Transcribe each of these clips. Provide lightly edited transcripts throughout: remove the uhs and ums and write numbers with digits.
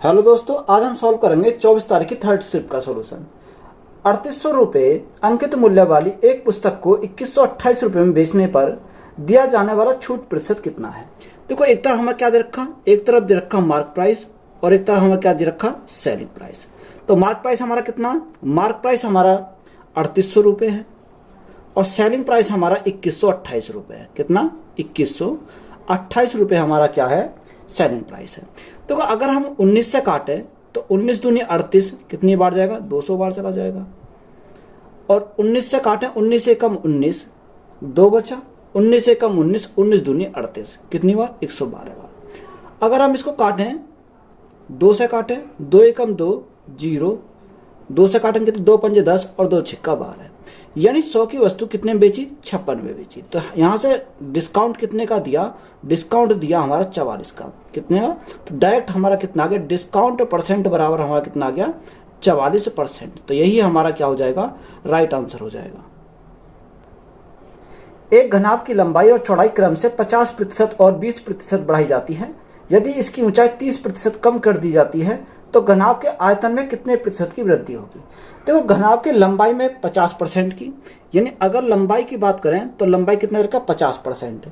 Hello दोस्तों, आज हम सॉल्व करेंगे 24 तारीख की थर्ड शिफ्ट का सॉल्यूशन। 3800 रुपये अंकित मूल्य वाली एक पुस्तक को 2128 रुपये में बेचने पर दिया जाने वाला छूट प्रतिशत कितना है। देखो, एक तरफ हमें क्या दे रखा, एक तरफ दे रखा मार्क प्राइस और एक तरफ हमें क्या दे रखा, सेलिंग प्राइस। तो मार्क प्राइस हमारा कितना, मार्क प्राइस हमारा 3800 रुपये है और सेलिंग प्राइस हमारा 2128 रुपये है। कितना, 2128 रुपये हमारा क्या है, सेलिंग प्राइस है। तो अगर हम 19 से काटें तो 19 दूनी 38 कितनी बार जाएगा, 200 बार चला जाएगा। और 19 से काटें, 19 से कम 19, 2 बचा, 19 से कम 19, 19 दूनी 38 कितनी बार, 112 बार। अगर हम इसको काटें 2 से काटें, 2 एकम 2, 0, 2 से काटेंगे तो 2 पंजे 10 और 2 छिक्का 12, यानी 100 की वस्तु कितने में बेची, 56 में बेची। तो यहाँ से डिस्काउंट कितने का दिया, डिस्काउंट दिया हमारा 44 का। कितने का, तो डायरेक्ट हमारा कितना आ गया, डिस्काउंट परसेंट बराबर हमारा कितना आ गया, 44%। तो यही हमारा क्या हो जाएगा, राइट आंसर हो जाएगा। एक घनाभ की लंबाई और चौड़ाई क्रम से 50% और 20% बढ़ाई जाती है। यदि इसकी ऊंचाई 30% कम कर दी जाती है तो घनाभ के आयतन में कितने प्रतिशत की वृद्धि होगी। देखो, घनाभ की लंबाई में 50% की, यानी अगर लंबाई की बात करें तो लंबाई कितने का, 50%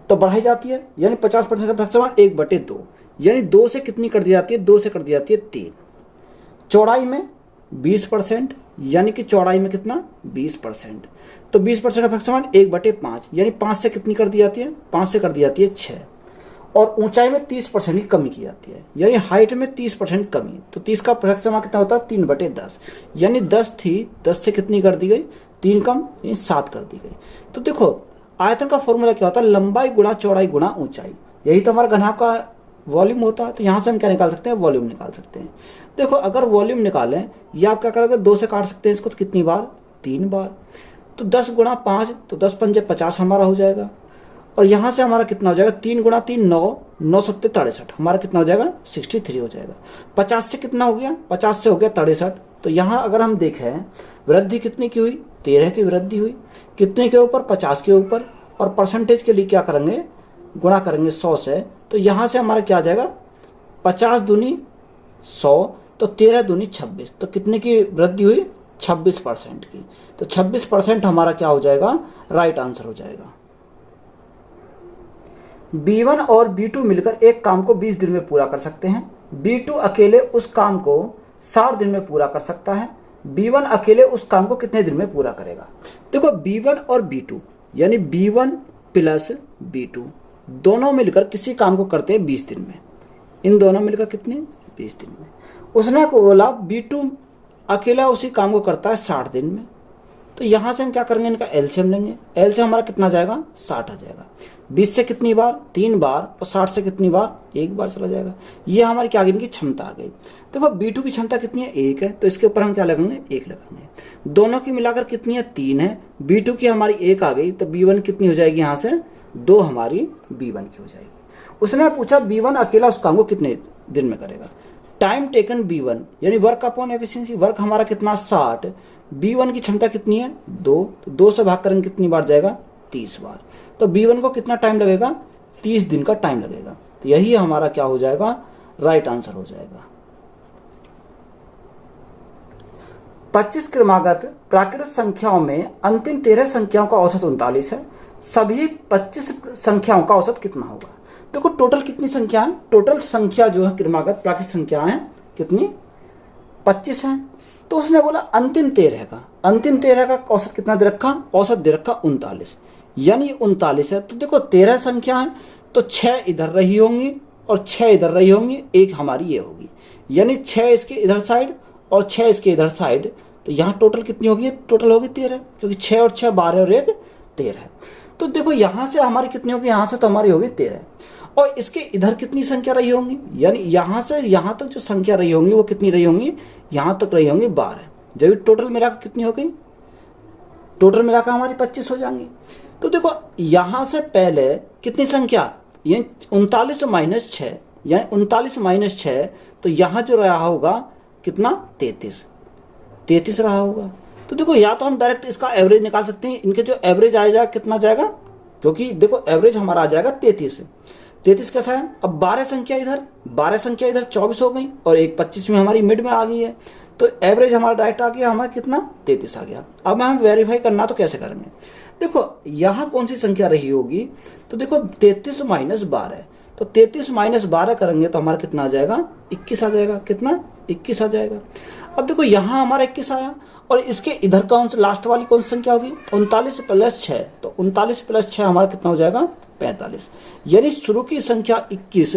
तो बढ़ाई जाती है, यानी 50% का समान 1/2, यानी 2 से कितनी कर दी जाती है, 2 से कर दी जाती है 3। चौड़ाई में 20%, यानी कि चौड़ाई में कितना, 20%, तो 20% का समान 1/5, यानी 5 से कितनी कर दी जाती है, 5 से कर दी जाती है 6। और ऊंचाई में 30% की कमी की जाती है, यानी हाइट में 30% कमी। तो 30 का प्रक्षेपण कितना होता है, 3/10, यानी 10 थी, 10 से कितनी कर दी गई, 3 कम, यानी 7 कर दी गई। तो देखो, आयतन का फॉर्मूला क्या होता है, लंबाई गुणा चौड़ाई गुणा ऊंचाई। यही तो हमारा घनाभ का वॉल्यूम होता है। तो यहाँ से हम क्या निकाल सकते हैं, वॉल्यूम निकाल सकते हैं। देखो, अगर वॉल्यूम निकालें, या आप क्या करोगे, 2 से काट सकते हैं इसको, तो कितनी बार, 3 बार। तो 10 गुणा 5, तो 10 पंजे 50 हमारा हो जाएगा। और यहाँ से हमारा कितना हो जाएगा, 3 गुणा 3 9, 9 सत्ते 63, हमारा कितना हो जाएगा, 63 हो जाएगा। 50 से कितना हो गया, 50 से हो गया 63। तो यहाँ अगर हम देखें, वृद्धि कितनी की हुई, 13 की वृद्धि हुई। कितने के ऊपर, 50 के ऊपर। और परसेंटेज के लिए क्या करेंगे, गुणा करेंगे 100 से। तो यहाँ से हमारा क्या आ जाएगा, 50 दूनी 100, तो 13 दूनी 26, तो कितने की वृद्धि हुई, 26% की। तो 26% हमारा क्या हो जाएगा, राइट आंसर हो जाएगा। B1 और B2 मिलकर एक काम को 20 दिन में पूरा कर सकते हैं। B2 अकेले उस काम को 60 दिन में पूरा कर सकता है। B1 अकेले उस काम को कितने दिन में पूरा करेगा। देखो, B1 और B2 यानी B1 प्लस B2 दोनों मिलकर किसी काम को करते हैं 20 दिन में। इन दोनों मिलकर कितने, 20 दिन में। उसने को बोला B2 अकेला उसी काम को करता है 60 दिन में। तो यहां से हम क्या करेंगे, इनका एलसीएम लेंगे। एलसीएम हमारा कितना जाएगा, 60 आ जाएगा। 20 से कितनी बार, 3 बार, और 60 से कितनी बार, 1 बार चला जाएगा। ये हमारी क्या आ गई, इनकी क्षमता आ गई। देखो, B2 की क्षमता कितनी है, 1 है, तो इसके ऊपर हम क्या लगाएंगे, 1 लगाएंगे। दोनों की मिलाकर कितनी है, 3 है। B2 की हमारी 1 आ गई, तो B1 कितनी हो जाएगी, यहाँ से 2 हमारी B1 की हो जाएगी। उसने पूछा B1 अकेला उस काम को कितने दिन में करेगा। टाइम टेकन B1 यानी वर्क अपॉन एफिशिएंसी, वर्क हमारा कितना, 60। B1 की क्षमता कितनी है, 2, तो 2 से भाग करेंगे कितनी बार जाएगा, 30 बार। तो B1 को कितना टाइम लगेगा, 30 दिन का टाइम लगेगा। तो यही हमारा क्या हो जाएगा, राइट आंसर हो जाएगा। 25 क्रमागत प्राकृतिक संख्याओं में अंतिम 13 संख्याओं का औसत 39 है। सभी 25 संख्याओं का औसत कितना होगा। देखो, टोटल कितनी संख्या है, टोटल संख्या जो है क्रमागत प्राकृतिक संख्या है कितनी, 25 है। तो उसने बोला अंतिम 13 का, अंतिम 13 का औसत कितना दे रखा, औसत दे रखा 39, यानी 39 है। तो देखो, 13 संख्या है, तो 6 इधर रही होंगी और 6 इधर रही होंगी, एक हमारी ये होगी, यानी 6 इसके इधर साइड और 6 इसके इधर साइड। तो यहाँ टोटल कितनी होगी, टोटल होगी 13, क्योंकि 6 और 6 12 और 1 13। तो देखो, यहाँ से हमारी कितनी होगी, यहाँ से तो हमारी होगी 13, और इसके इधर कितनी संख्या रही होंगी, यानी यहाँ से यहाँ तक जो संख्या रही होंगी वो कितनी रही होंगी, यहाँ तक रही होंगी 12। जब टोटल मिलाकर कितनी हो गई, टोटल मिलाकर हमारी 25 हो जाएंगी। तो देखो, यहाँ से पहले कितनी संख्या, ये 39 माइनस 6, यानी 39 माइनस 6, तो यहाँ जो रहा होगा कितना, 33 रहा होगा। तो देखो, या तो हम डायरेक्ट इसका एवरेज निकाल सकते हैं, इनके जो एवरेज आएगा कितना जाएगा, क्योंकि देखो एवरेज हमारा आ जाएगा 33। 33 कैसा है? अब 12 संख्या इधर 24 हो गई और एक 25 में हमारी मिड में आ गई है, तो एवरेज हमारा डायरेक्ट आ गया, हमारा कितना 33 आ गया। अब हम वेरीफाई करना तो कैसे करेंगे? देखो यहाँ कौन सी संख्या रही होगी, तो देखो 33 माइनस 12, तो 33 माइनस 12 करेंगे तो हमारा कितना आ जाएगा? 21 आ जाएगा। कितना? 21 आ जाएगा। अब देखो यहाँ हमारा 21 आया और इसके इधर कौन सा लास्ट वाली कौन सी संख्या होगी? 39 प्लस 6, तो 39 प्लस 6 हमारा कितना हो जाएगा? 45। यानी शुरू की संख्या 21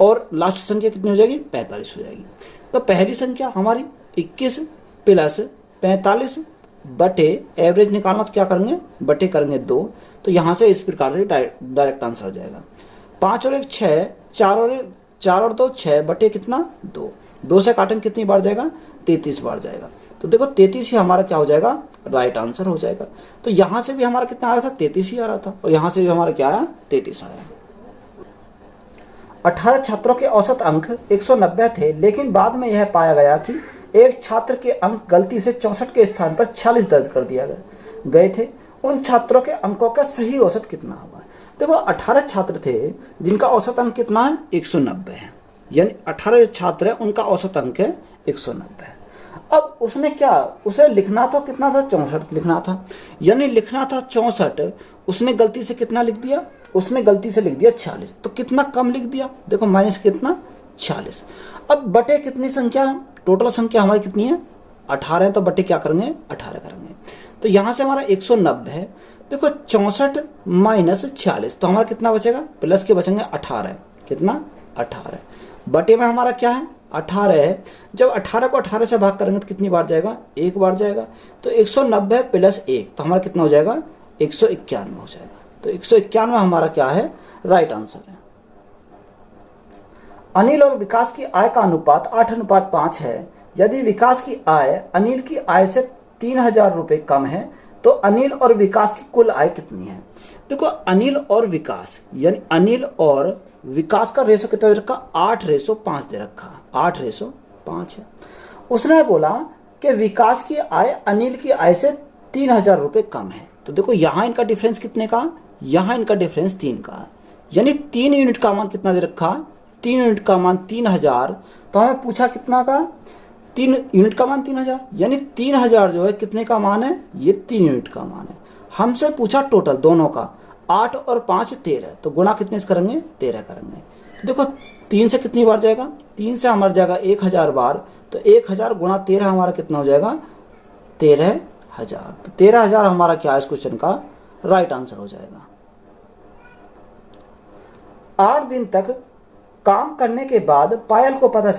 और लास्ट संख्या कितनी हो जाएगी? 45 हो जाएगी। तो पहली संख्या हमारी 21 प्लस 45 बटे एवरेज निकालना, तो क्या करेंगे? बटे करेंगे 2, तो यहाँ से इस प्रकार से डायरेक्ट आंसर आ जाएगा। 5 और 1 6, 4 और 2 6 बटे कितना? 2, 2 से काटेंगे कितनी बार जाएगा? 33 बार जाएगा। तो देखो 33 ही हमारा क्या हो जाएगा? राइट आंसर हो जाएगा। तो यहाँ से भी हमारा कितना आ रहा था? 33 ही आ रहा था, और यहाँ से भी हमारा क्या आया? 33 आया। 18 छात्रों के औसत अंक 190 थे, लेकिन बाद में यह पाया गया कि एक छात्र के अंक गलती से 64 के स्थान पर 46 दर्ज कर दिया गए थे। उन छात्रों के अंकों का सही औसत कितना हुआ? देखो 18 छात्र थे जिनका औसत अंक कितना है? 190 है। यानी 18 छात्र है, उनका औसत अंक है 190 है। अब उसने क्या, उसे लिखना तो कितना था? 64 लिखना था। यानी लिखना था 64, उसने गलती से कितना लिख दिया? उसने गलती से लिख दिया 46, तो कितना कम लिख दिया? देखो माइनस कितना? 46। अब बटे कितनी संख्या? टोटल संख्या हमारी कितनी है? 18 है, तो बटे क्या करेंगे? 18 करेंगे। तो यहाँ से हमारा 190 है। देखो 64 माइनस 46, तो हमारा कितना बचेगा? प्लस के बचेंगे 18। कितना? 18। बटे में हमारा क्या है? 18 है। जब 18 को 18 से भाग करेंगे तो कितनी बार जाएगा? एक बार जाएगा। तो 190 प्लस 1, तो हमारा कितना हो जाएगा? 191 हो जाएगा। तो 191 हमारा क्या है? राइट आंसर है। अनिल और विकास की आय का अनुपात 8:5 है। यदि विकास की आय अनिल की आय से 3000 रुपये कम है, तो अनिल और विकास की कुल आय कितनी है? देखो अनिल और विकास, यानी अनिल और विकास का रेशो कितना दे रखा? 8:5 दे रखा। 8:5 है। उसने बोला कि विकास की आय अनिल की आय से 3000 रुपये कम है, तो देखो यहाँ इनका डिफरेंस कितने का? यहाँ इनका डिफरेंस 3 का, यानी 3 यूनिट का मान कितना दे रखा? 3 यूनिट का मान 3000। तो हमें पूछा कितना का? 3 यूनिट का मान 3000, यानी 3000 जो है कितने का मान है? ये 3 यूनिट का मान है। हमसे पूछा टोटल दोनों का, 8 और 5 13, तो गुणा कितने से करेंगे? 13 करेंगे। तो देखो 3 से कितनी बार जाएगा? 3 से हमारा जाएगा 1000 बार, तो 1000 गुणा 13 हमारा कितना हो जाएगा? 13000। तो 13000 हमारा क्या है इस क्वेश्चन का? राइट आंसर हो जाएगा। 8 दिन तक काम करने के बाद पायल को पता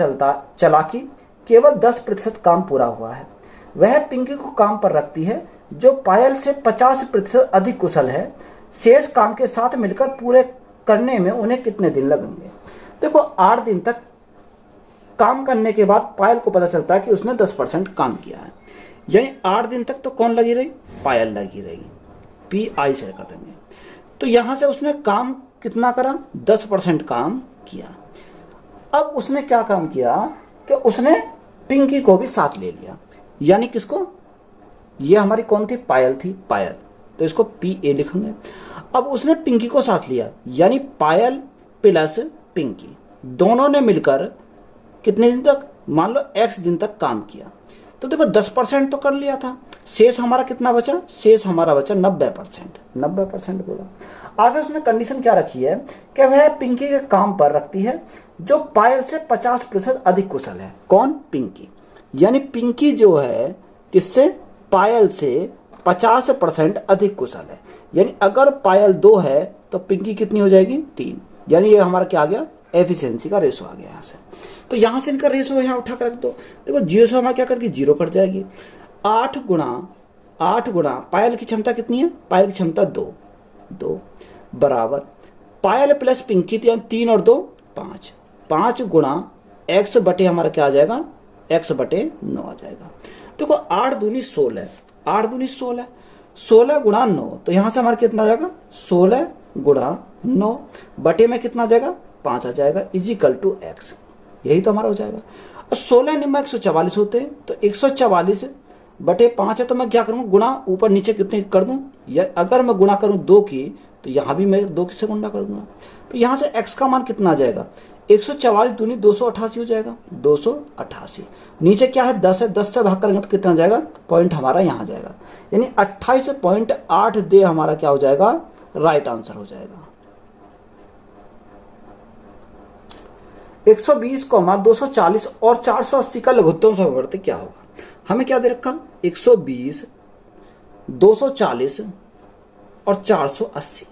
चला कि केवल 10% काम पूरा हुआ है। वह पिंकी को काम पर रखती है, जो पायल से 50% अधिक कुशल है। शेष काम के साथ मिलकर पूरे करने में उन्हें कितने दिन लगेंगे? देखो 8 दिन तक काम करने के बाद पायल को पता चलता है कि उसने 10% काम किया है, यानी 8 दिन तक तो कौन लगी रही? पायल लगी रही। PI से कर देंगे। तो यहां से उसने काम कितना करा? 10% काम किया। अब उसने क्या काम किया कि उसने पिंकी को भी साथ ले लिया, यानी किसको? ये हमारी कौन थी? पायल थी, पायल, तो इसको PA लिखेंगे। अब उसने पिंकी को साथ लिया, यानी पायल प्लस पिंकी दोनों ने मिलकर कितने दिन तक? मान लो X दिन तक काम किया। तो देखो 10% तो कर लिया था, शेष हमारा कितना बचा? शेष हमारा बचा 90%। 90% बोला। आगे उसने कंडीशन क्या रखी है कि वह पिंकी के काम पर रखती है, जो पायल से 50% अधिक कुशल है। कौन? पिंकी। यानी पिंकी जो है किससे? पायल से 50% अधिक कुशल है। यानी अगर पायल 2 है तो पिंकी कितनी हो जाएगी? 3। यानी ये हमारा क्या आ गया? एफिशिएंसी का रेशो आ गया यहाँ से। तो यहाँ से इनका रेशो यहाँ उठा कर रख दो। देखो 0 से हमारा क्या करके 0 कट जाएगी। 8 गुणा पायल की क्षमता कितनी है? पायल की क्षमता 2 बराबर पायल प्लस पिंकी, 3 और 2 5। 5 गुणा X बटे हमारा क्या आ जाएगा? X बटे 9 आ जाएगा। देखो 8 दूनी 16, 8 दूनी 16, 16 गुणा 9, तो यहाँ से हमारा कितना आ जाएगा? 16 गुणा 9 बटे में कितना आ जाएगा? 5 आ जाएगा, इजिकल टू X। यही तो हमारा हो जाएगा। और 16 निम्न 144 होते हैं, तो 144 बटे 5 है, तो मैं क्या करूँगा? गुणा ऊपर नीचे कितने कर दूँ? या अगर मैं गुणा करूँ 2 की तो यहाँ भी मैं 2 से गुणा करूँगा। तो यहाँ से x का मान कितना आ जाएगा, 144 दूनी 288 हो जाएगा, 288। नीचे क्या है 10 है, 10 से भाग करेंगे तो कितना आ जाएगा, पॉइंट हमारा यहाँ आ जाएगा, यानी 28.8 दे हमारा क्या हो जाएगा, राइट आंसर हो जाएगा। 120, 240 और 480 का लघुत्तम समवर्ती क्या होगा। हमें क्या दे रखा, 120, 240 और 480,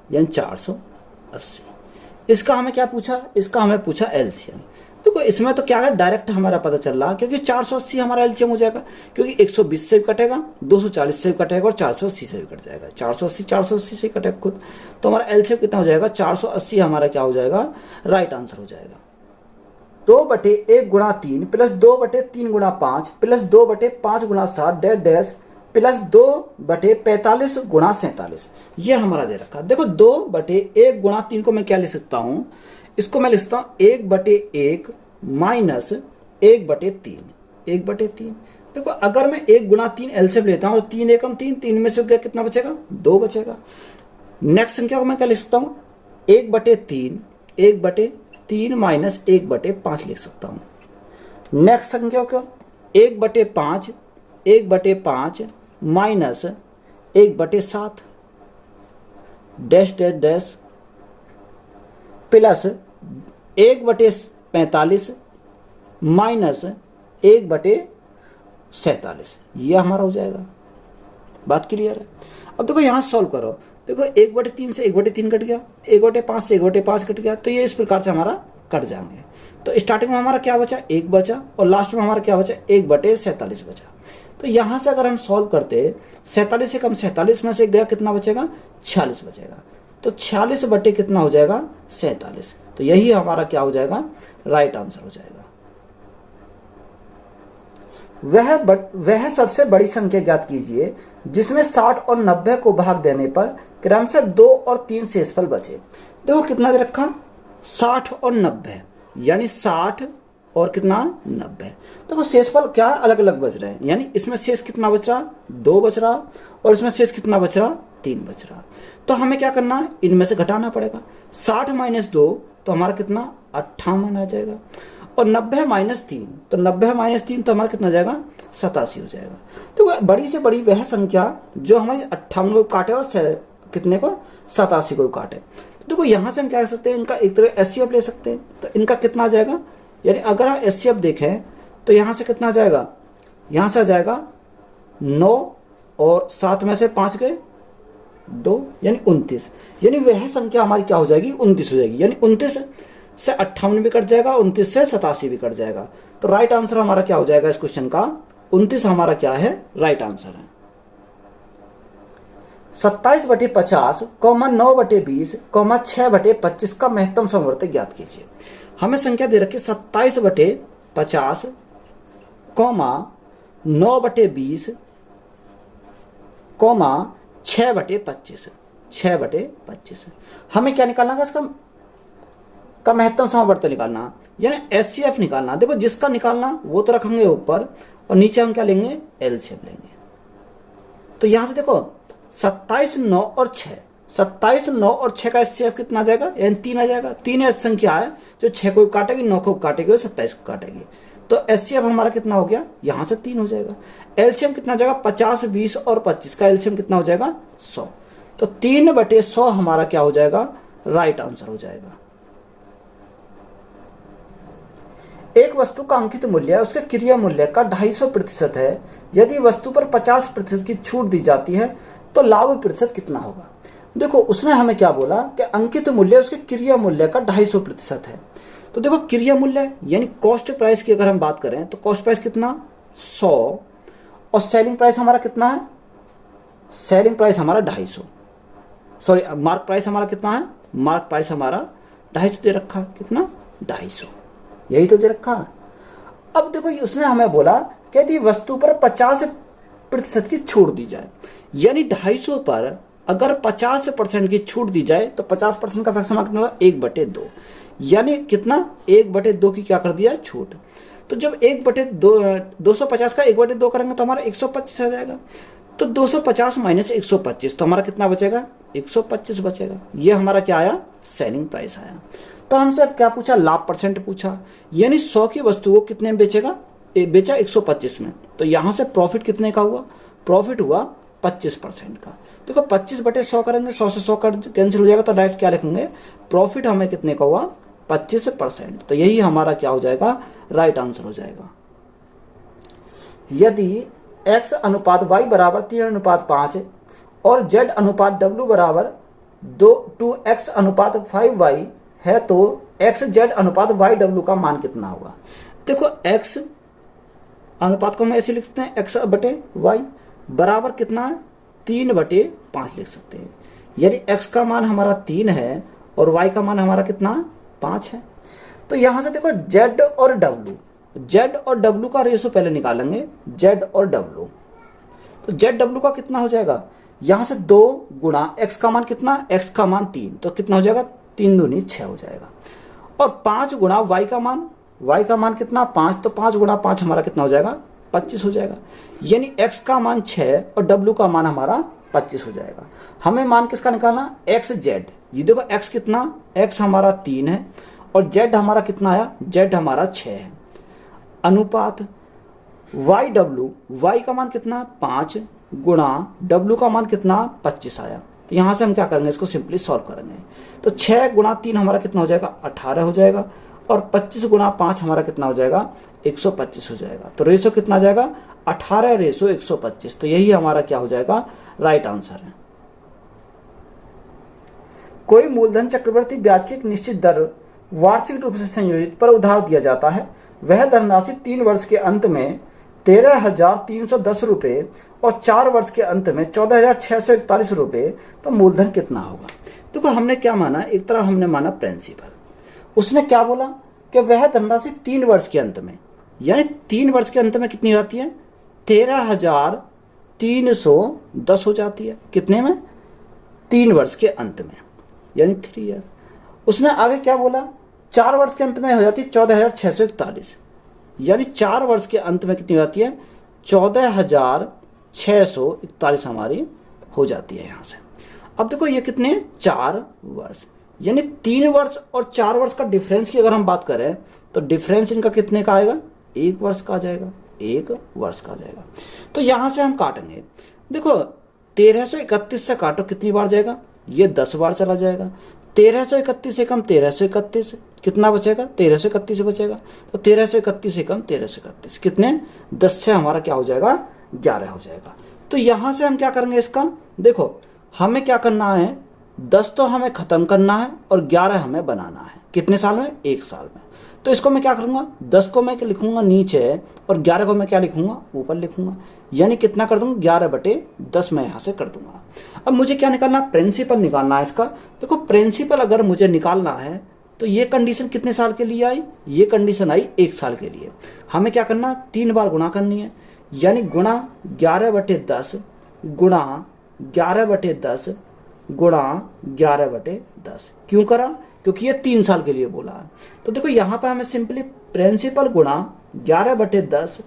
यानी 480। इसका हमें क्या पूछा, इसका हमें पूछा एलसीएम। देखो इसमें तो क्या है, डायरेक्ट हमारा पता चल रहा, क्योंकि 480 हमारा एलसीएम हो जाएगा, क्योंकि 120 से भी कटेगा, 240 से भी कटेगा और 480 से भी कट जाएगा। 480 से कटेगा खुद, तो हमारा एलसीएम कितना हो जाएगा, 480 हमारा क्या हो जाएगा, राइट आंसर हो जाएगा। 2/1 गुणा 3 प्लस 2/3 गुणा 5 प्लस 2/5 गुणा 7 डैश डैश प्लस 2/45 गुणा 47, ये हमारा दे रखा। देखो 2/1 गुणा 3 को मैं क्या लिख सकता हूं, इसको मैं लिख सकता हूं 1/1 माइनस 1/3, 1/3। देखो अगर मैं 1 गुणा 3 एलसीएम लेता हूं तो 3 एकम 3, 3 में से कितना बचेगा, 2 बचेगा। नेक्स्ट संख्या को मैं क्या लिख सकता हूं, 1/3, 1/3 माइनस 1/5 लिख सकता हूं। नेक्स्ट संख्या को 1/5, 1/5 minus 1/7 dash dash dash plus 1/45 minus 1/47, ये हमारा हो जाएगा। बात क्लियर है। अब देखो यहां सॉल्व करो, देखो 1/3 से 1/3 कट गया, 1/5 से 1/5 कट गया, तो ये इस प्रकार से हमारा कट जाएंगे। तो स्टार्टिंग में हमारा क्या बचा, 1 बचा, और लास्ट में हमारा क्या बचा, 1/47 बचा। तो यहां से अगर हम सॉल्व करते, 47 से कम 47 में से गया, कितना बचेगा, 46 बचेगा। तो 46 बटे कितना हो जाएगा, 47। तो यही हमारा क्या हो जाएगा, राइट आंसर हो जाएगा। वह सबसे बड़ी संख्या ज्ञात कीजिए जिसमें 60 और 90 को भाग देने पर क्रमशः 2 और 3 शेषफल बचे। देखो कितना दे रखा, 60 और 90, यानी 60 और कितना, 90। देखो शेषफल क्या अलग अलग बच रहे हैं, यानी इसमें शेष कितना बच रहा, 2 बच रहा, और इसमें शेष कितना बच रहा, 3 बच रहा। तो हमें क्या करना, इनमें से घटाना पड़ेगा। 60 माइनस 2 तो हमारा कितना, 58 आ जाएगा, और 90 माइनस 3 तो 90 माइनस 3 तो हमारा कितना आ जाएगा, 87 हो जाएगा। तो बड़ी से बड़ी वह संख्या जो हमारी 58 को काटे और कितने को, 87 को काटे। तो देखो यहां से हम क्या कर सकते हैं, इनका एक तरह एचसीएफ ले सकते हैं। तो इनका कितना आ जाएगा, यानी अगर हम एचसीएफ देखें तो यहां से कितना आ जाएगा, यहां से आ जाएगा 9 और 7 में से 5 गए 2, यानी 29, यानी वह संख्या हमारी क्या हो जाएगी, 29 हो जाएगी। यानी 29 से 58 भी कट जाएगा, 29 से 87 भी कट जाएगा। तो राइट आंसर हमारा क्या हो जाएगा इस क्वेश्चन का, 29 हमारा क्या है, राइट आंसर है। 27/50, 9/20, 6/25 का महत्तम समवर्ती ज्ञात कीजिए। हमें संख्या दे रखी 27/50, 9/20, 6/25, 6/25। हमें क्या निकालना है, इसका का महत्तम समवर्ती निकालना, यानी एचसीएफ निकालना। देखो जिसका निकालना वो तो रखेंगे ऊपर, और नीचे हम क्या लेंगे, एलसीएम लेंगे। तो यहां से देखो 27, 9 और 6, 27, 9 और 6 का एचसीएफ कितना आ जाएगा, यानी 3 आ जाएगा। 3 ऐसी संख्या है जो 6 को काटेगी, 9 को काटेगी और 27 को काटेगी। तो एचसीएफ हमारा कितना हो गया, यहां से 3 हो जाएगा। एलसीएम कितना हो जाएगा, 50, 20 और 25 का एलसीएम कितना हो जाएगा, 100। तो 3/100 हमारा क्या हो जाएगा, राइट आंसर हो जाएगा। एक वस्तु का अंकित मूल्य उसके क्रिया मूल्य का 250% है। यदि वस्तु पर 50% की छूट दी जाती है तो लाभ प्रतिशत कितना होगा। देखो उसने हमें क्या बोला कि अंकित मूल्य उसके क्रिया मूल्य का 250% है। तो देखो क्रिया मूल्य यानी कॉस्ट प्राइस की अगर हम बात करें तो कॉस्ट प्राइस कितना, 100, और सेलिंग प्राइस हमारा कितना है, सेलिंग प्राइस हमारा 250, सॉरी मार्क प्राइस हमारा कितना है, मार्क प्राइस हमारा 250 दे रखा, कितना, 250, यही तो दे रखा। अब देखो उसने हमें बोला कि यदि वस्तु पर 50% की छूट दी जाए, यानी 250 पर अगर 50% की छूट दी जाए तो 50% का फ्रैक्शन कितना, 1/2, यानी कितना, 1/2 की क्या कर दिया, छूट। तो जब 1/2 250 का 1/2 करेंगे तो हमारा 125 आ जाएगा। तो 250 माइनस 125, तो हमारा कितना बचेगा? 125 बचेगा। ये हमारा क्या आया? सेलिंग प्राइस आया। तो हमसे क्या पूछा? लाभ परसेंट पूछा, यानी 100 की वस्तु को कितने में बेचेगा? बेचा 125 में, तो यहां से प्रॉफिट कितने का हुआ? प्रॉफिट हुआ 25% का। देखो 25/100 करेंगे, 100 से 100 कैंसिल हो जाएगा, तो डायरेक्ट क्या लिखेंगे? प्रॉफिट हमें कितने का हुआ? 25%। तो यही हमारा क्या हो जाएगा? राइट आंसर हो जाएगा। यदि x अनुपात y बराबर 3:5 और z अनुपात w बराबर 2x अनुपात 5y है, तो x z अनुपात y w का मान कितना होगा? देखो x अनुपात को हम ऐसे लिखते हैं, x/y बराबर कितना है? 3/5 लिख सकते हैं। यानी x का मान हमारा 3 है और y का मान हमारा कितना? 5 है। तो यहां से देखो z और w का रेशो पहले निकालेंगे, z और w। तो ZW का कितना हो जाएगा? यहां से 2 गुणा x का मान कितना? x का मान 3, तो कितना हो जाएगा? 3 दूनी 6 हो जाएगा। और 5 गुणा y का मान कितना? 5, तो 5 गुणा 5 हमारा कितना हो जाएगा? 25 हो जाएगा। यानी x का मान 6 और w का मान हमारा 25 हो जाएगा। हमें मान किसका निकालना? XZ। ये देखो x कितना? x हमारा 3 है और z हमारा कितना आया? z हमारा 6 है। अनुपात y का मान कितना? 5 गुणा w का मान कितना? 25 आया। तो यहां से हम क्या करेंगे? इसको सिंपली सॉल्व करेंगे। तो 6 गुणा 3 हमारा कितना हो जाएगा? 18 हो जाएगा और 25 गुणा 5 हमारा कितना हो जाएगा? 125 हो जाएगा। तो रेशो कितना आ जाएगा? 18:125। तो यही हमारा क्या हो जाएगा? राइट आंसर है। कोई मूलधन चक्रवर्ती ब्याज की एक निश्चित दर वार्षिक रूप से संयोजित पर उधार दिया जाता है। वह धनराशि 3 वर्ष के अंत में 13,310 रुपये और 4 वर्ष के अंत में 14,641 रुपये, तो मूलधन कितना होगा? देखो हमने क्या माना? एक तरफ हमने माना प्रिंसिपल। उसने क्या बोला कि वह धनराशि 3 वर्ष के अंत में, यानी 3 वर्ष के अंत में कितनी होती है? 13,310 हो जाती है। कितने में? 3 वर्ष के अंत में, यानी 3 ईयर। उसने आगे क्या बोला? 4 वर्ष के अंत में हो जाती है 14,641, यानी 4 वर्ष के अंत में कितनी हो जाती है? 14,641 हमारी हो जाती है यहां से। अब देखो ये कितने? 4 वर्ष, यानी 3 वर्ष और 4 वर्ष का डिफरेंस की अगर हम बात करें तो डिफरेंस इनका कितने का आएगा? 1 वर्ष का आ जाएगा, 1 वर्ष का आ जाएगा। तो यहां से हम काटेंगे। देखो 1331 से काटो, कितनी बार जाएगा? ये 10 बार चला जाएगा। 1331 से कम 1331, कितना बचेगा? 1331 बचेगा। तो 1331 से कम 1331 कितने? 10 से हमारा क्या हो जाएगा? 11 हो जाएगा। तो यहां से हम क्या करेंगे इसका? देखो हमें क्या करना है? 10 तो हमें खत्म करना है और 11 हमें बनाना है। कितने साल में? 1 साल में। तो इसको मैं क्या करूंगा? 10 को मैं लिखूंगा नीचे और 11 को मैं क्या लिखूंगा? ऊपर लिखूंगा। यानी कितना कर दूंगा? 11/10 मैं यहां से कर दूंगा। अब मुझे क्या निकालना? प्रिंसिपल निकालना है इसका। देखो प्रिंसिपल अगर मुझे निकालना है तो ये कंडीशन कितने साल के लिए आई? ये कंडीशन आई 1 साल के लिए। हमें क्या करना? 3 बार गुणा करनी है, यानी गुणा 11/10 गुणा 11/10 गुणा 11/10। क्यों करा? क्योंकि ये 3 साल के लिए बोला है। तो देखो यहां पर हमें सिंपली प्रिंसिपल गुणा 11/10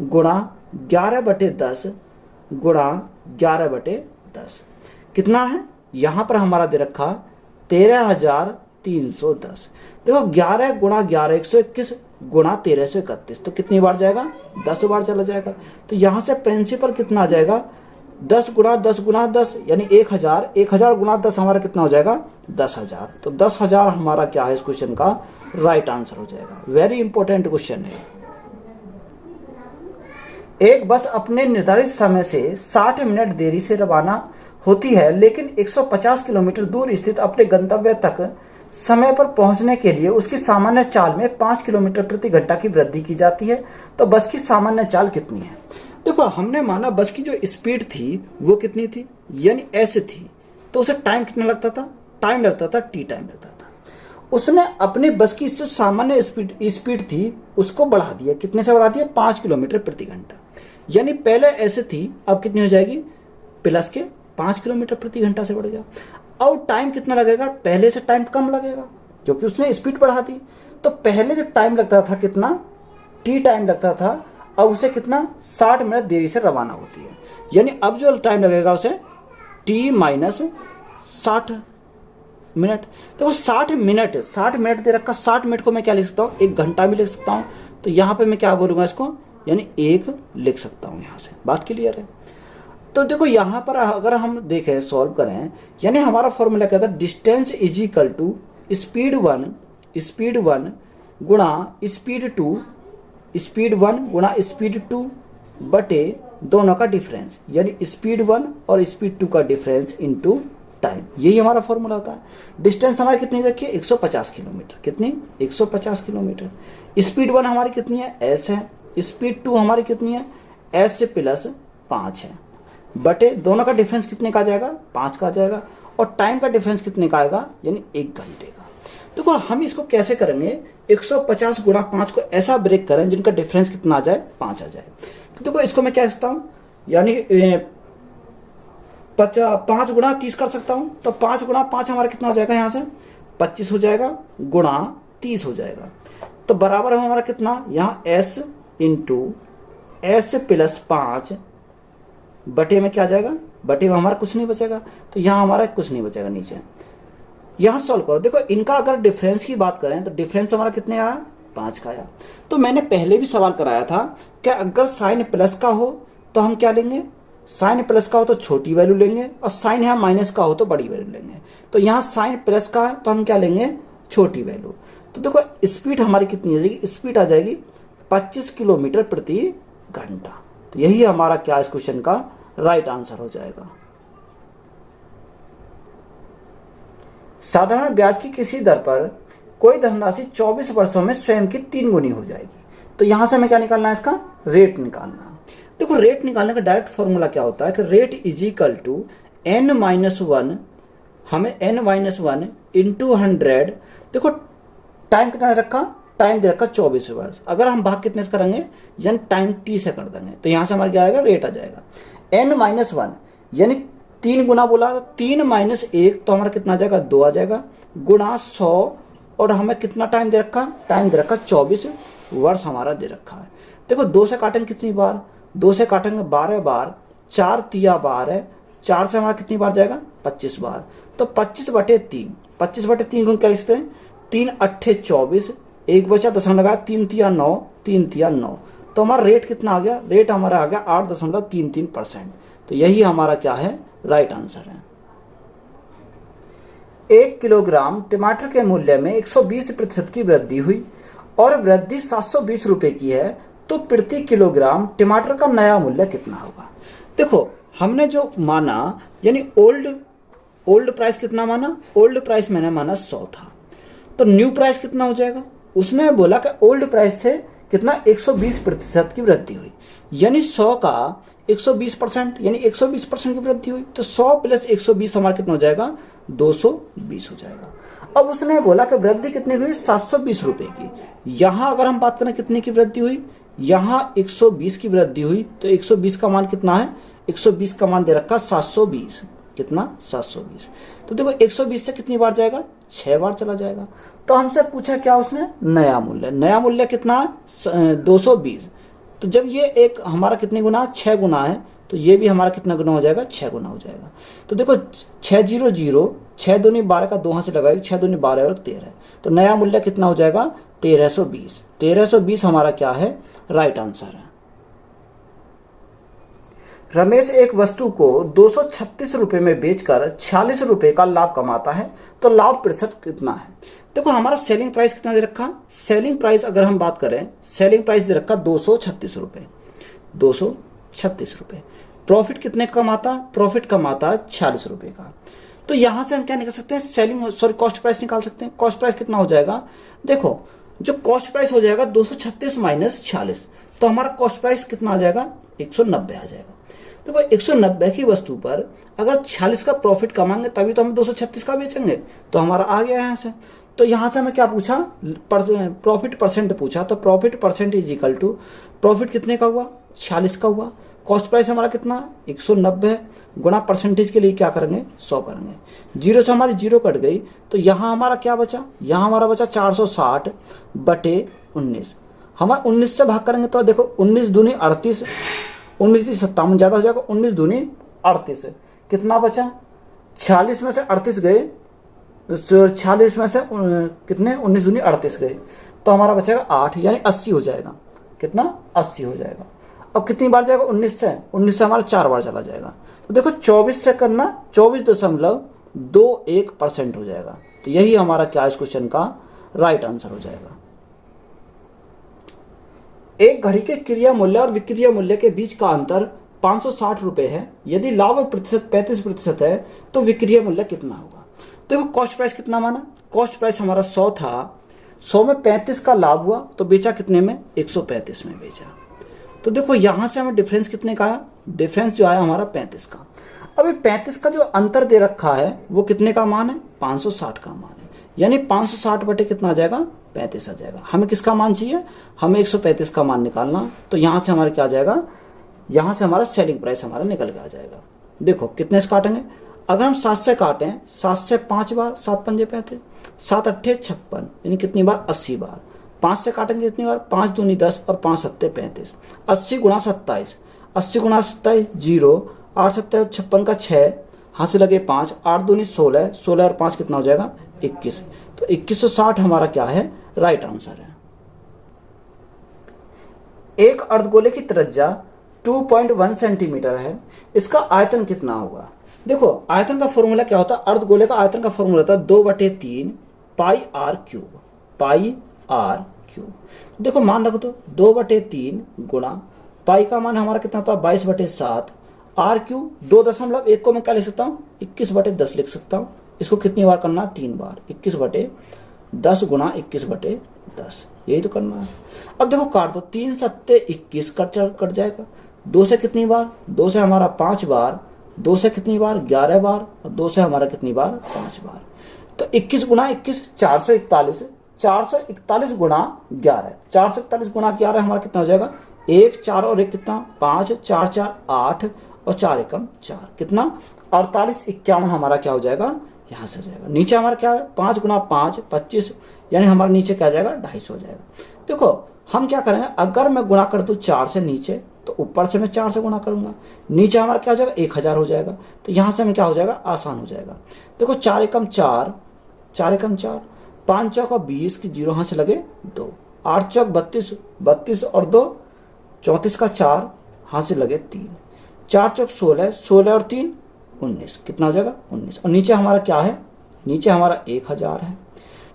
गुणा 11/10 गुणा 11/10 कितना है? यहां पर हमारा दे रखा 13,310। देखो 11 गुणा 11 121 गुणा 1331, तो कितनी बार जाएगा? 10 बार चला जाएगा। तो यहां से प्रिंसिपल कितना आ जाएगा? 10 गुणा 10 गुणा 10 यानी 1000। 1000 गुणा 10 हमारा कितना हो जाएगा? 10,000। तो 10,000 हमारा क्या है? इस क्वेश्चन का राइट आंसर हो जाएगा। वेरी इंपॉर्टेंट क्वेश्चन है। एक बस अपने निर्धारित समय से 60 मिनट देरी से रवाना होती है, लेकिन 150 किलोमीटर दूर स्थित अपने गंतव्य तक समय पर पहुंचने के लिए उसकी सामान्य चाल में 5 किलोमीटर प्रति घंटा की वृद्धि की जाती है। तो बस की सामान्य चाल कितनी है? देखो हमने माना बस की जो स्पीड थी वो कितनी थी? यानी ऐसे थी। तो उसे टाइम कितना लगता था? टाइम लगता था टी टाइम लगता था। उसने अपनी बस की जो सामान्य स्पीड थी उसको बढ़ा दिया। कितने से बढ़ा दिया? 5 किलोमीटर प्रति घंटा। यानी पहले ऐसे थी, अब कितनी हो जाएगी? प्लस के 5 किलोमीटर प्रति घंटा से बढ़ गया। अब टाइम कितना लगेगा? पहले से टाइम कम लगेगा क्योंकि उसने स्पीड बढ़ा दी। तो पहले जो टाइम लगता था कितना? टी टाइम लगता था, अब उसे कितना? 60 मिनट देरी से रवाना होती है। यानी अब जो टाइम लगेगा उसे t माइनस 60 मिनट। तो 60 मिनट दे रखा, 60 मिनट को मैं क्या लिख सकता हूँ, 1 घंटा भी लिख सकता हूँ। तो यहाँ पे मैं क्या बोलूँगा इसको, यानी 1 लिख सकता हूँ। यहाँ से बात क्लियर है। तो देखो यहाँ पर अगर हम देखें, सॉल्व करें, यानी हमारा फॉर्मूला क्या था, distance is equal to speed 1 गुणा स्पीड 1 गुणा स्पीड 2 बटे दोनों का डिफरेंस, यानी स्पीड 1 और स्पीड 2 का डिफरेंस इनटू टाइम। यही हमारा फॉर्मूला होता है। डिस्टेंस हमारी कितनी रखी है, 150 किलोमीटर। कितनी, 150 किलोमीटर। स्पीड 1 हमारी कितनी है, s है। स्पीड 2 हमारी कितनी है, s से प्लस 5 है, बटे दोनों का डिफरेंस कितने का आ जाएगा, 5 का आ जाएगा। और टाइम का डिफरेंस कितने का आएगा, यानी 1 घंटे का। देखो हम इसको कैसे करेंगे, 150 गुणा 5 को ऐसा ब्रेक करें जिनका डिफरेंस कितना आ जाए, 5 आ जाए। तो देखो इसको मैं क्या सकता हूँ, यानी 5 गुणा 30 कर सकता हूँ। तो 5 गुणा 5 हमारा कितना हो जाएगा, यहाँ से 25 हो जाएगा, गुणा 30 हो जाएगा। तो बराबर है हमारा कितना, यहाँ s इंटू s प्लस 5 बटे में क्या आ जाएगा, बटे में हमारा कुछ नहीं बचेगा। तो यहाँ हमारा कुछ नहीं बचेगा नीचे। यहाँ सॉल्व करो, देखो इनका अगर डिफरेंस की बात करें तो डिफरेंस हमारा कितने आया, 5 का आया। तो मैंने पहले भी सवाल कराया था कि अगर साइन प्लस का हो तो हम क्या लेंगे, साइन प्लस का हो तो छोटी वैल्यू लेंगे, और साइन यहाँ माइनस का हो तो बड़ी वैल्यू लेंगे। तो यहाँ साइन प्लस का है तो हम क्या लेंगे, छोटी वैल्यू। तो देखो स्पीड हमारी कितनी आ जाएगी, स्पीड आ जाएगी 25 किलोमीटर प्रति घंटा। तो यही हमारा क्या इस क्वेश्चन का राइट आंसर हो जाएगा। साधारण ब्याज की किसी दर पर कोई धनराशि 24 वर्षों में स्वयं की 3 गुनी हो जाएगी। तो यहां से हमें क्या निकालना है, इसका रेट निकालना। देखो रेट निकालने का डायरेक्ट फॉर्मूला क्या होता है कि rate is equal to n-1, हमें n-1 इंटू 100। देखो टाइम कितना रखा, टाइम दे रखा 24 वर्ष। अगर हम भाग कितने से करेंगे, यानी टाइम t से कर देंगे। तो यहां से हमारा क्या आएगा, रेट आ जाएगा n-1, यानी 3 गुना बोला, 3 माइनस 1 तो हमारा कितना आ जाएगा, 2 आ जाएगा, गुणा 100। और हमें कितना टाइम दे रखा, टाइम दे रखा 24 वर्ष हमारा दे रखा है। देखो 2 से काटेंगे कितनी बार, 2 से काटेंगे 12 बार, 4 तिया 12, 4 से हमारा कितनी बार जाएगा, 25 बार। तो 25 बटे 3, 25 बटे 3 को क्या लिखते हैं, 3 अट्ठे 24, 1 बचा दशमलव लगा, 3 तिया 9, 3 तिया 9। तो हमारा रेट कितना आ गया, रेट हमारा आ गया 8.33%। तो यही हमारा क्या है, राइट आंसर है। 1 किलोग्राम टमाटर के मूल्य में 120% की वृद्धि हुई और वृद्धि 720 रुपए की है, तो प्रति किलोग्राम टमाटर का नया मूल्य कितना होगा। देखो हमने जो माना, यानी ओल्ड प्राइस कितना माना, ओल्ड प्राइस मैंने माना 100 था। तो न्यू प्राइस कितना हो जाएगा, उसने बोला कि ओल्ड प्राइस से कितना, 120% की वृद्धि हुई, यानी 100 का 120%, यानी 120% की वृद्धि हुई। तो 100 प्लस 120 हमारा कितना हो जाएगा, 220 हो जाएगा। अब उसने बोला कि वृद्धि कितनी हुई, 720 रुपए की। यहां अगर हम बात करें कितने की वृद्धि हुई, यहां 120 की वृद्धि हुई। तो 120 का मान कितना है, 120 का मान दे रखा 720, कितना 720। तो देखो 120 से कितनी बार जाएगा, 6 बार चला जाएगा। तो हमसे पूछा क्या उसने, नया मूल्य। नया मूल्य कितना है, 220। तो जब ये एक हमारा कितने गुना, 6 गुना है, तो ये भी हमारा कितना गुना हो जाएगा, 6 गुना हो जाएगा। तो देखो 600, 6 दूनी 12 का 2 हाथ से लगाएगा, 6 दूनी 12 और 13। तो नया मूल्य कितना हो जाएगा, 1320। 1320 हमारा क्या है, राइट आंसर है। रमेश एक वस्तु को 236 रुपए में बेचकर 46 रुपए का लाभ कमाता है, तो लाभ प्रतिशत कितना है। देखो हमारा सेलिंग प्राइस कितना दे रखा, सेलिंग प्राइस अगर हम बात करें, सेलिंग प्राइस दे रखा 236 रुपए, 236 रुपए। प्रॉफिट कितने का कमाता, प्रॉफिट कमाता 46 रुपए का। तो यहां से हम क्या निकाल सकते हैं, कॉस्ट प्राइस निकाल सकते हैं। कॉस्ट प्राइस कितना हो जाएगा, देखो जो कॉस्ट प्राइस हो जाएगा 236 माइनस 46, तो हमारा कॉस्ट प्राइस कितना आ जाएगा, 190 आ जाएगा। देखो 190 की वस्तु पर अगर 46 का प्रॉफिट कमाएंगे तभी तो हम 236 का बेचेंगे। तो हमारा आ गया यहाँ से। तो यहाँ से हमें क्या पूछा, प्रॉफिट परसेंट पूछा। तो profit percent is equal to, profit कितने का हुआ, 46 का हुआ। कॉस्ट प्राइस हमारा कितना, 190 गुणा परसेंटेज के लिए क्या करेंगे, 100 करेंगे। 0 से हमारी 0 कट गई। तो यहाँ हमारा क्या बचा, यहाँ हमारा बचा 460 बटे 19। हमारा 19 से भाग करेंगे तो देखो 19 दूनी 38, 19 × 57 ज़्यादा हो जाएगा, 19 दूनी 38, कितना बचा, 46 में से 38 गए, 46 में से कितने, 19 दूनी 38 गए, तो हमारा बचेगा 8, यानी 80 हो जाएगा, कितना, 80 हो जाएगा। अब कितनी बार जाएगा, 19 से हमारा 4 बार चला जाएगा, तो देखो 24 से करना 24.21% हो जाएगा। तो यही हमारा क्या इस क्वेश्चन का राइट आंसर हो जाएगा। एक घड़ी के क्रिया मूल्य और विक्रय मूल्य के बीच का अंतर 560 रुपए है। यदि लाभ प्रतिशत 35% है तो विक्रय मूल्य कितना होगा। देखो कॉस्ट प्राइस कितना माना, कॉस्ट प्राइस हमारा 100 था, 100 में 35 का लाभ हुआ तो बेचा कितने में, 135 में बेचा। तो देखो यहां से हमें डिफरेंस कितने का आया, डिफरेंस जो आया हमारा 35 का। अभी 35 का जो अंतर दे रखा है वो कितने का मान है, 560 का मान है, यानी 560 बटे कितना आ जाएगा, 35 आ जाएगा। हमें किसका मान चाहिए, हमें 135 का मान निकालना, तो यहां से हमारा क्या आ जाएगा, यहां से हमारा सेलिंग प्राइस हमारा निकल के आ जाएगा। देखो कितने से काटेंगे, अगर हम 7 से काटें, 7 से 5 बार, 7 पंजे 35, 7 अट्ठे 56, यानी कितनी बार, 80 बार। 5 से काटेंगे कितनी बार, 5 दूनी 10 और 5 सत्ते 35, 80 × 27, 80 × 27 0, 8 सत्ते 56 का 6, हाथ से लगे 5, 8 दूनी 16, 16 और 5 कितना हो जाएगा, 21। तो 2160 हमारा क्या है, राइट आंसर है। एक अर्धगोले की त्रिज्या 2.1 सेंटीमीटर है, इसका आयतन कितना होगा। देखो आयतन का फॉर्मूला क्या होता है, अर्धगोले का आयतन का फॉर्मूला होता है 2/3 pi r cube, pi r cube. देखो मान रखो तो 2/3 गुणा पाई का मान हमारा कितना होता है 22/7, आर क्यूब 2.1 को मैं क्या लिख सकता हूँ, 21/10 लिख सकता हूँ। इसको कितनी बार करना, 3 बार, 21/10 गुणा 21/10, यही तो करना है। अब देखो काट दो, 3 सत्ते 21 कट जाएगा, 2 से कितनी बार, 2 से हमारा 5 बार, 2 से कितनी बार, 11 बार, और 2 से हमारा कितनी बार, 5 बार। तो 21 गुणा 21 441, 441 गुणा 11, 441 गुणा 11 हमारा कितना हो जाएगा, 1 4 और 1 कितना, 5, 4 4 8 और 4 एकम 4, कितना 48 51 हमारा क्या हो जाएगा, यहाँ से हो जाएगा। नीचे हमारा क्या है, 5 गुणा 5 25, यानी हमारा नीचे क्या आ जाएगा, 250 हो जाएगा। देखो हम क्या करेंगे, अगर मैं गुणा कर दूं 4 से नीचे तो ऊपर से मैं 4 से गुणा करूंगा, नीचे हमारा क्या हो जाएगा, 1000 हो जाएगा। तो यहाँ से हमें क्या हो जाएगा, आसान हो जाएगा। देखो 4 एकम 4, 4 एकम 4, 5 चौक 20 की 0 यहाँ से लगे 2, 8 चौक 32, 32 और 2 34 का 4 हाथ से लगे 3, 4 चौक 16, 16 और 3 19, कितना हो जाएगा 19। और नीचे हमारा क्या है, नीचे हमारा 1000 है।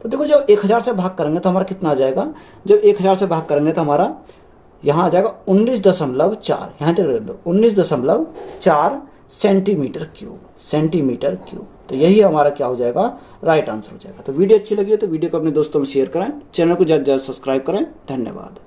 तो देखो जब 1000 से भाग करेंगे तो हमारा कितना आ जाएगा, जब 1000 से भाग करेंगे तो हमारा यहाँ आ जाएगा 19.4, यहाँ तक रख दो 19.4 सेंटीमीटर क्यूब, सेंटीमीटर क्यूब। तो यही हमारा क्या हो जाएगा, राइट आंसर हो जाएगा। तो वीडियो अच्छी लगी है तो वीडियो को अपने दोस्तों में शेयर करें, चैनल को ज़्यादा से ज़्यादा सब्सक्राइब करें। धन्यवाद।